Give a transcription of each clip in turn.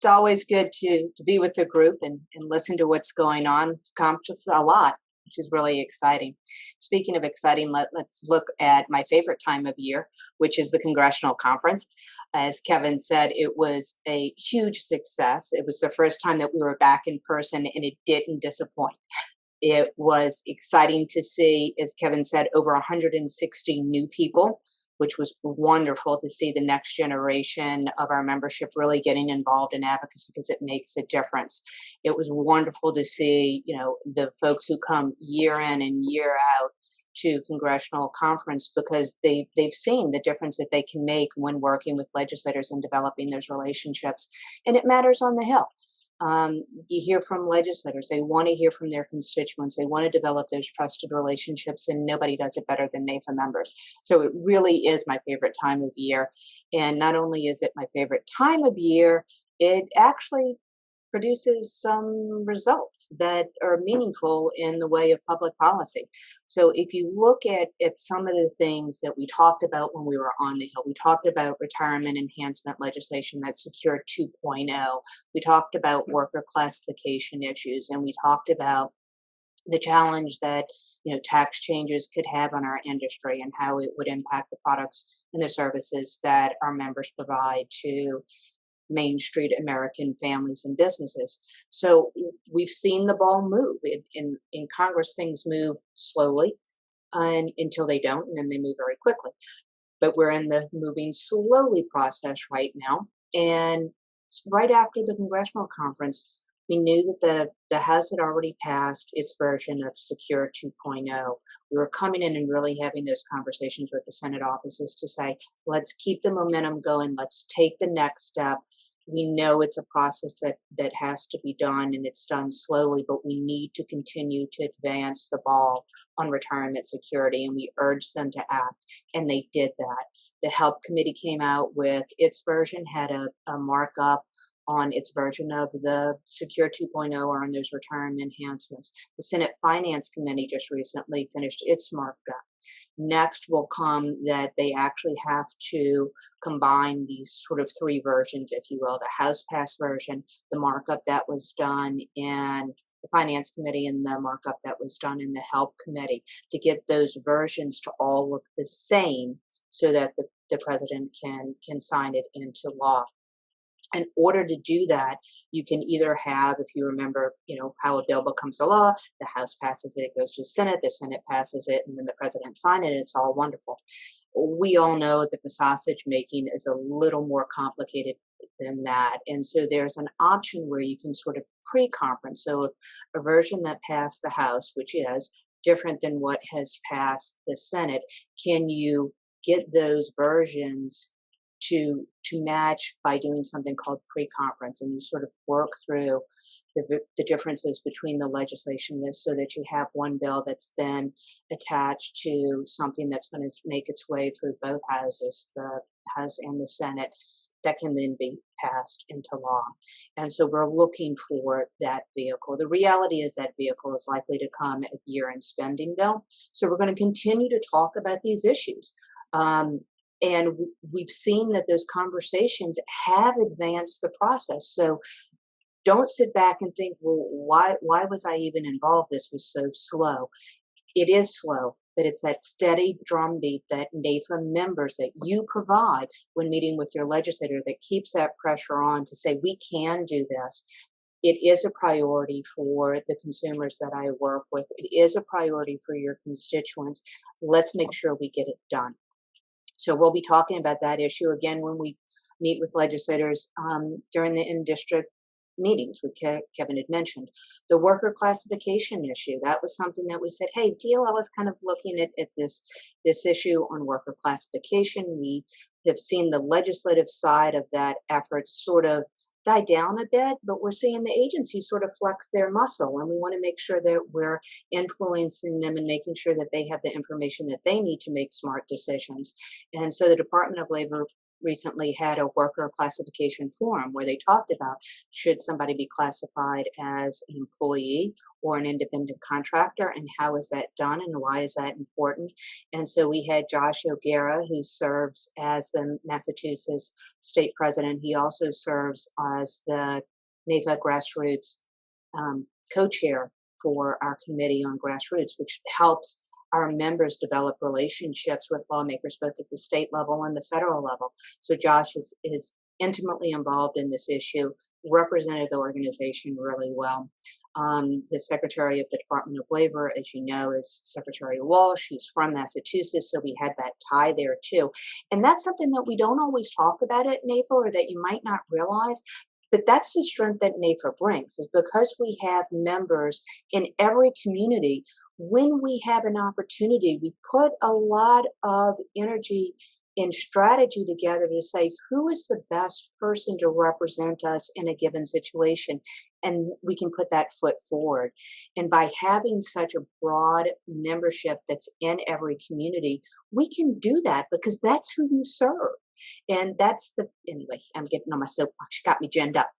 It's always good to be with the group and listen to what's going on. Accomplished a lot, which is really exciting. Speaking of exciting, let's look at my favorite time of year, which is the congressional conference. As Kevin said, it was a huge success. It was the first time that we were back in person, and it didn't disappoint. It was exciting to see, as Kevin said, over 160 new people, which was wonderful to see the next generation of our membership really getting involved in advocacy because it makes a difference. It was wonderful to see, the folks who come year in and year out to congressional conference because they've seen the difference that they can make when working with legislators and developing those relationships. And it matters on the Hill. You hear from legislators. They want to hear from their constituents. They want to develop those trusted relationships, and nobody does it better than NAIFA members. So it really is my favorite time of year. And not only is it my favorite time of year, it actually produces some results that are meaningful in the way of public policy. So if you look at some of the things that we talked about when we were on the Hill, we talked about retirement enhancement legislation that's Secure 2.0. We talked about worker classification issues, and we talked about the challenge that tax changes could have on our industry and how it would impact the products and the services that our members provide to Main Street American families and businesses. So we've seen the ball move. In Congress, things move slowly and until they don't, and then they move very quickly. But we're in the moving slowly process right now. And right after the congressional conference, we knew that the House had already passed its version of Secure 2.0. We were coming in and really having those conversations with the Senate offices to say, let's keep the momentum going. Let's take the next step. We know it's a process that has to be done, and it's done slowly, but we need to continue to advance the ball on retirement security, and we urged them to act, and they did that. The Help Committee came out with its version, had a markup on its version of the Secure 2.0 or on those retirement enhancements. The Senate Finance Committee just recently finished its markup. Next will come that they actually have to combine these sort of three versions, if you will, the House passed version, the markup that was done in the Finance Committee, and the markup that was done in the Help Committee to get those versions to all look the same so that the president can sign it into law. In order to do that, you can either have, if you remember, how a bill becomes a law, the House passes it, it goes to the Senate passes it, and then the president signs it, and it's all wonderful. We all know that the sausage making is a little more complicated than that. And so there's an option where you can sort of pre-conference. So a version that passed the House, which is different than what has passed the Senate, can you get those versions to match by doing something called pre-conference, and you sort of work through the differences between the legislation so that you have one bill that's then attached to something that's going to make its way through both houses, the House and the Senate, that can then be passed into law. And so we're looking for that vehicle. The reality is that vehicle is likely to come a year-end spending bill. So we're going to continue to talk about these issues. And we've seen that those conversations have advanced the process. So don't sit back and think, well, why was I even involved? This was so slow. It is slow, but it's that steady drumbeat that NAIFA members that you provide when meeting with your legislator that keeps that pressure on to say, we can do this. It is a priority for the consumers that I work with. It is a priority for your constituents. Let's make sure we get it done. So we'll be talking about that issue again when we meet with legislators during the in-district meetings, which Kevin had mentioned. The worker classification issue, that was something that we said, hey, DOL is kind of looking at this issue on worker classification. We have seen the legislative side of that effort sort of die down a bit, but we're seeing the agency sort of flex their muscle, and we want to make sure that we're influencing them and making sure that they have the information that they need to make smart decisions. And so the Department of Labor recently had a worker classification forum where they talked about should somebody be classified as an employee or an independent contractor, and how is that done and why is that important. And so we had Josh O'Gara, who serves as the Massachusetts state president. He also serves as the NAIFA grassroots co-chair for our committee on grassroots, which helps our members develop relationships with lawmakers both at the state level and the federal level. So Josh is intimately involved in this issue, represented the organization really well. The Secretary of the Department of Labor, as you know, is Secretary Walsh. She's from Massachusetts, so we had that tie there too. And that's something that we don't always talk about at NAIFA, or that you might not realize. But that's the strength that NAIFA brings, is because we have members in every community. When we have an opportunity, we put a lot of energy and strategy together to say who is the best person to represent us in a given situation, and we can put that foot forward. And by having such a broad membership that's in every community, we can do that because that's who you serve. And that's anyway, I'm getting on my soapbox. Got me ginned up.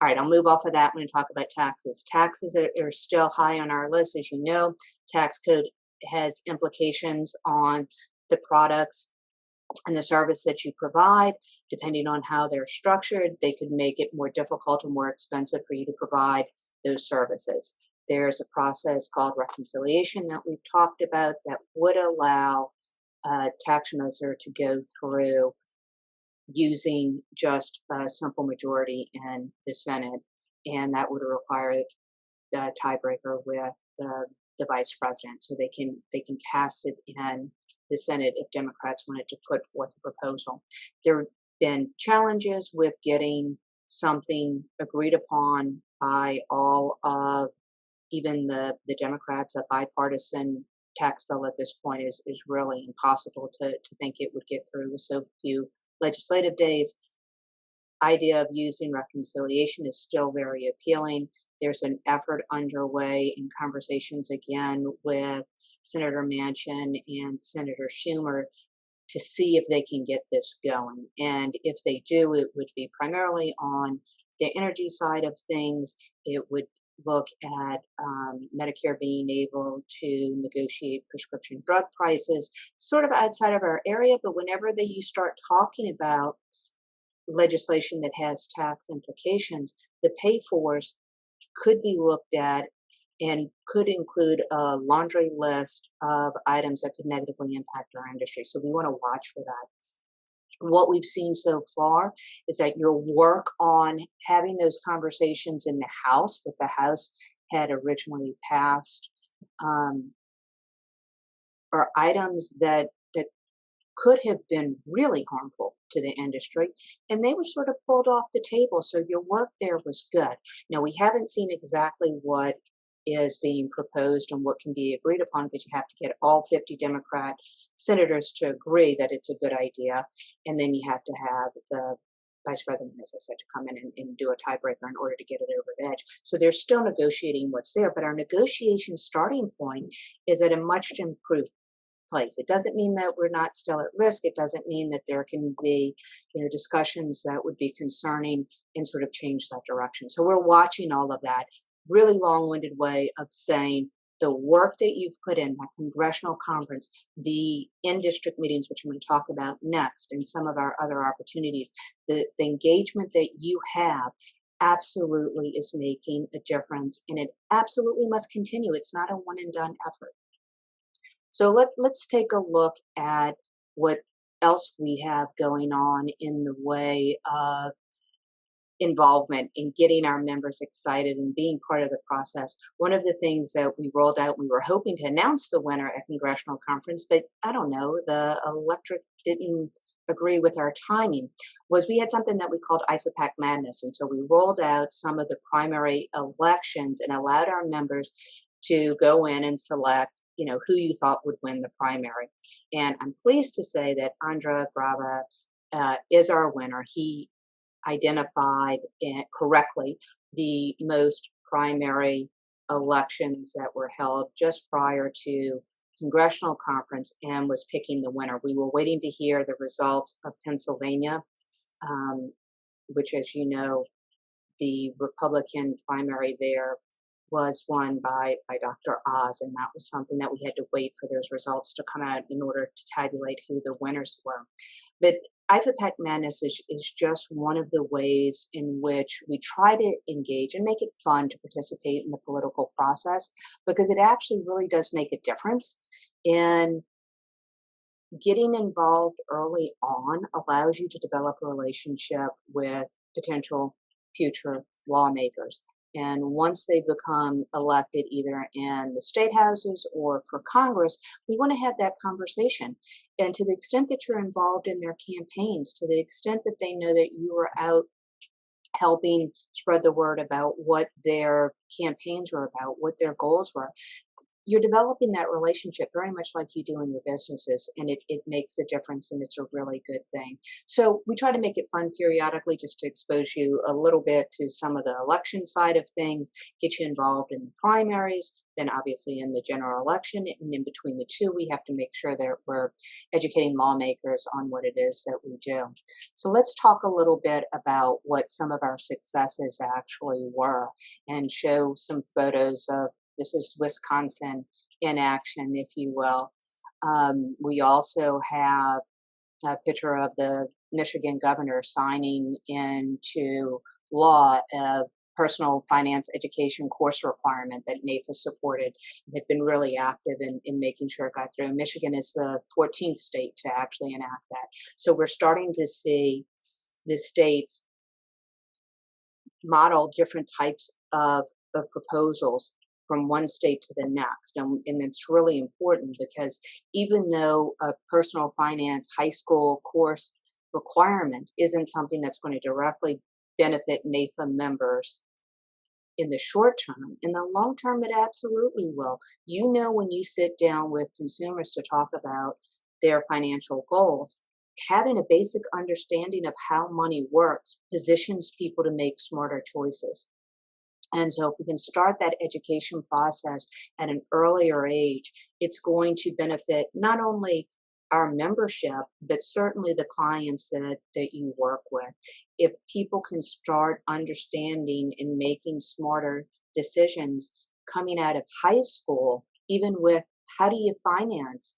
All right, I'll move off of that. I'm going to talk about taxes. Taxes are still high on our list. As you know, tax code has implications on the products and the service that you provide. Depending on how they're structured, they could make it more difficult or more expensive for you to provide those services. There's a process called reconciliation that we've talked about that would allow a tax measure to go through using just a simple majority in the Senate, and that would require the tiebreaker with the vice president, so they can pass it in the Senate if Democrats wanted to put forth a proposal. There have been challenges with getting something agreed upon by all of even the Democrats. A bipartisan tax bill at this point is really impossible to think it would get through with so few legislative days. Idea of using reconciliation is still very appealing. There's an effort underway in conversations again with Senator Manchin and Senator Schumer to see if they can get this going. And if they do, it would be primarily on the energy side of things. It would look at Medicare being able to negotiate prescription drug prices, sort of outside of our area. But whenever you start talking about legislation that has tax implications, the pay-fors could be looked at and could include a laundry list of items that could negatively impact our industry. So we want to watch for that. What we've seen so far is that your work on having those conversations in the House, what the House had originally passed, are items that could have been really harmful to the industry, and they were sort of pulled off the table. So your work there was good. Now, we haven't seen exactly what is being proposed and what can be agreed upon, because you have to get all 50 Democrat senators to agree that it's a good idea, and then you have to have the vice president, as I said, to come in and do a tiebreaker in order to get it over the edge. So they're still negotiating what's there, but our negotiation starting point is at a much improved place. It doesn't mean that we're not still at risk. It doesn't mean that there can be, discussions that would be concerning and sort of change that direction. So we're watching all of that. Really long-winded way of saying the work that you've put in, that congressional conference, the in-district meetings, which I'm going to talk about next, and some of our other opportunities, the engagement that you have absolutely is making a difference, and it absolutely must continue. It's not a one-and-done effort. So let's take a look at what else we have going on in the way of involvement in getting our members excited and being part of the process. One of the things that we rolled out, we were hoping to announce the winner at congressional conference, but I don't know, the electorate didn't agree with our timing, was we had something that we called NAIFA PAC Madness. And so we rolled out some of the primary elections and allowed our members to go in and select who you thought would win the primary. And I'm pleased to say that Andra Brava is our winner. He identified correctly the most primary elections that were held just prior to congressional conference and was picking the winner. We were waiting to hear the results of Pennsylvania, which, as you know, the Republican primary there was won by Dr. Oz, and that was something that we had to wait for those results to come out in order to tabulate who the winners were. But IFAPEC Madness is just one of the ways in which we try to engage and make it fun to participate in the political process, because it actually really does make a difference. And getting involved early on allows you to develop a relationship with potential future lawmakers. And once they become elected, either in the state houses or for Congress, we want to have that conversation. And to the extent that you're involved in their campaigns, to the extent that they know that you are out helping spread the word about what their campaigns were about, what their goals were, you're developing that relationship very much like you do in your businesses, and it makes a difference, and it's a really good thing. So we try to make it fun periodically, just to expose you a little bit to some of the election side of things, get you involved in the primaries, then obviously in the general election, and in between the two, we have to make sure that we're educating lawmakers on what it is that we do. So let's talk a little bit about what some of our successes actually were, and show some photos of, this is Wisconsin in action, if you will. We also have a picture of the Michigan governor signing into law a personal finance education course requirement that NAIFA supported and had been really active in making sure it got through. Michigan is the 14th state to actually enact that. So we're starting to see the states model different types of proposals from one state to the next. And it's really important, because even though a personal finance high school course requirement isn't something that's going to directly benefit NAIFA members in the short term, in the long term, it absolutely will. You know, when you sit down with consumers to talk about their financial goals, having a basic understanding of how money works positions people to make smarter choices. And so if we can start that education process at an earlier age, it's going to benefit not only our membership, but certainly the clients that you work with. If people can start understanding and making smarter decisions coming out of high school, even with, how do you finance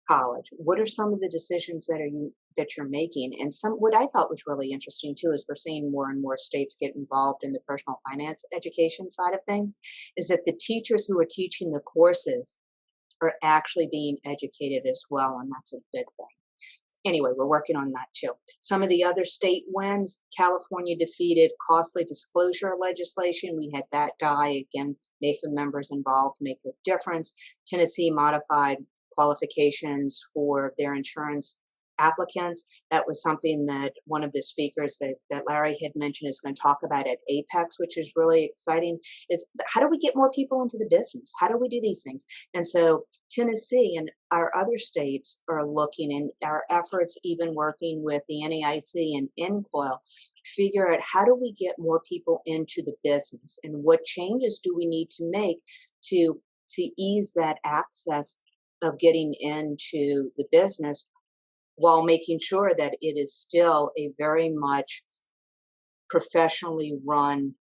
college? What are some of the decisions that you're making? And what I thought was really interesting too is we're seeing more and more states get involved in the personal finance education side of things, is that the teachers who are teaching the courses are actually being educated as well, and that's a good thing. Anyway, we're working on that too. Some of the other state wins: California defeated costly disclosure legislation. We had that die. Again, NAIFA members involved make a difference. Tennessee modified qualifications for their insurance applicants. That was something that one of the speakers that Larry had mentioned is going to talk about at Apex, which is really exciting, is how do we get more people into the business? How do we do these things? And so Tennessee and our other states are looking, in our efforts, even working with the NAIC and NCOIL, figure out how do we get more people into the business, and what changes do we need to make to ease that access of getting into the business, while making sure that it is still a very much professionally run,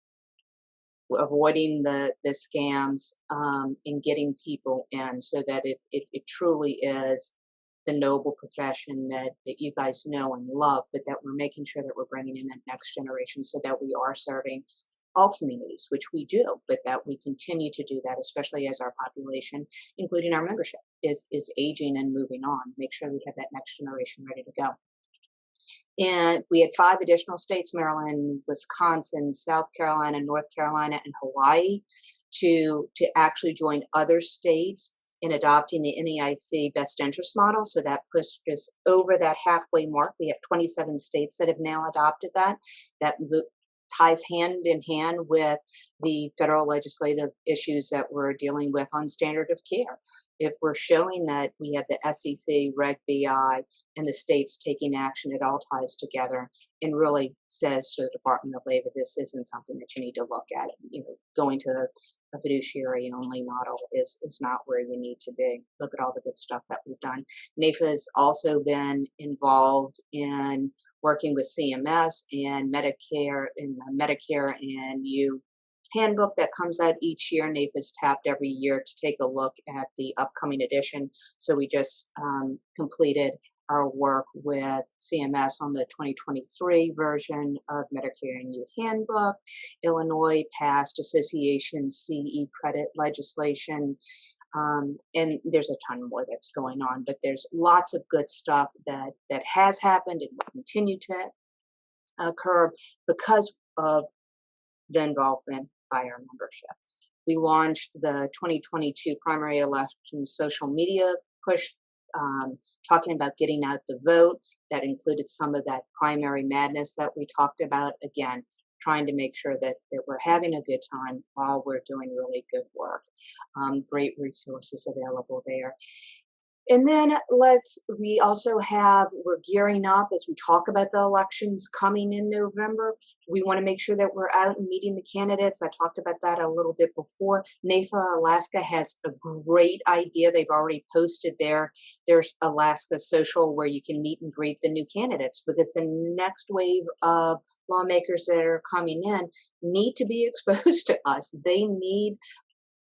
avoiding the scams, and getting people in, so that it truly is the noble profession that you guys know and love, but that we're making sure that we're bringing in that next generation, so that we are serving all communities, which we do, but that we continue to do that, especially as our population, including our membership, is aging and moving on. Make sure we have that next generation ready to go. And we had 5 additional states: Maryland, Wisconsin, South Carolina, North Carolina, and Hawaii, to actually join other states in adopting the NAIC best interest model. So that pushed us over that halfway mark. We have 27 states that have now adopted that. That ties hand in hand with the federal legislative issues that we're dealing with on standard of care. If we're showing that we have the SEC, Reg BI, and the states taking action, it all ties together and really says to the Department of Labor, this isn't something that you need to look at. You know, going to a fiduciary only model is not where you need to be. Look at all the good stuff that we've done. NAIFA has also been involved in working with CMS and Medicare and you handbook that comes out each year. NAIFA is tapped every year to take a look at the upcoming edition. So we just completed our work with CMS on the 2023 version of Medicare and You Handbook. Illinois passed Association CE credit legislation. And there's a ton more that's going on, but there's lots of good stuff that has happened and will continue to occur because of the involvement by our membership. We launched the 2022 primary election social media push, talking about getting out the vote. That included some of that primary madness that we talked about. Again, trying to make sure that we're having a good time while we're doing really good work. Great resources available there. And then we're gearing up as we talk about the elections coming in November. We want to make sure that we're out and meeting the candidates. I talked about that a little bit before. NAIFA Alaska has a great idea. They've already posted their Alaska social where you can meet and greet the new candidates, because the next wave of lawmakers that are coming in need to be exposed to us. They need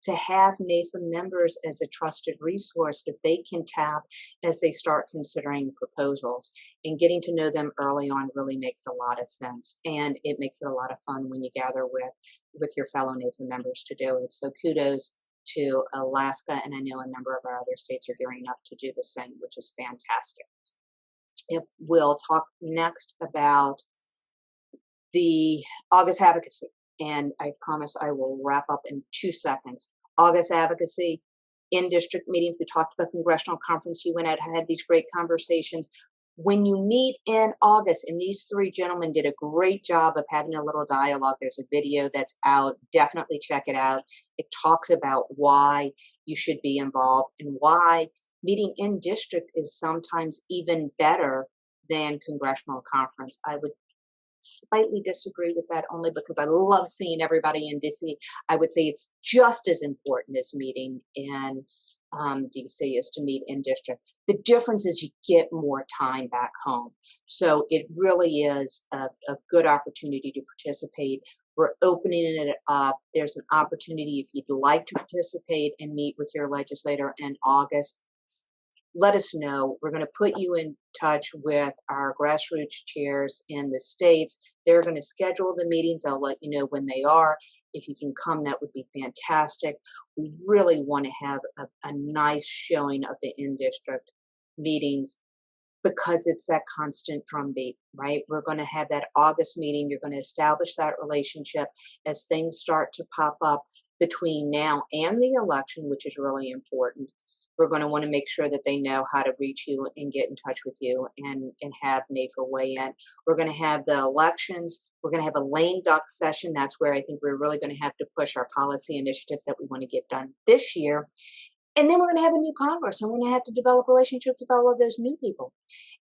to have NAIFA members as a trusted resource that they can tap as they start considering proposals. And getting to know them early on really makes a lot of sense. And it makes it a lot of fun when you gather with your fellow NAIFA members to do it. So kudos to Alaska, and I know a number of our other states are gearing up to do the same, which is fantastic. If we'll talk next about the August Advocacy. And I promise I will wrap up in 2 seconds. August Advocacy, in-district meetings. We talked about congressional conference. You went out, had these great conversations. When you meet in August, and these 3 gentlemen did a great job of having a little dialogue. There's a video that's out. Definitely check it out. It talks about why you should be involved and why meeting in district is sometimes even better than congressional conference. I would slightly disagree with that, only because I love seeing everybody in DC. I would say it's just as important as meeting in DC is to meet in district. The difference is you get more time back home. So it really is a good opportunity to participate. We're opening it up. There's an opportunity if you'd like to participate and meet with your legislator in August. Let us know. We're going to put you in touch with our grassroots chairs in the states. They're going to schedule the meetings. I'll let you know when they are. If you can come, that would be fantastic. We really want to have a nice showing of the in-district meetings because it's that constant drumbeat, right? We're going to have that August meeting. You're going to establish that relationship as things start to pop up between now and the election, which is really important. We're going to want to make sure that they know how to reach you and get in touch with you and have NAIFA weigh in. We're going to have the elections. We're going to have a lame duck session. That's where I think we're really going to have to push our policy initiatives that we want to get done this year. And then we're going to have a new Congress, and we're going to have to develop relationships with all of those new people.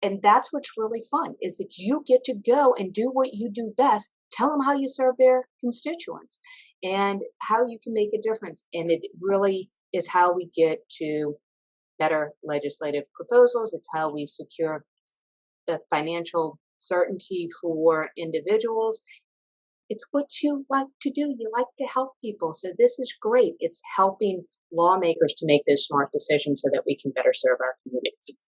And that's what's really fun, is that you get to go and do what you do best. Tell them how you serve their constituents and how you can make a difference. And it really is how we get to better legislative proposals. It's how we secure the financial certainty for individuals. It's what you like to do. You like to help people. So this is great. It's helping lawmakers to make those smart decisions so that we can better serve our communities.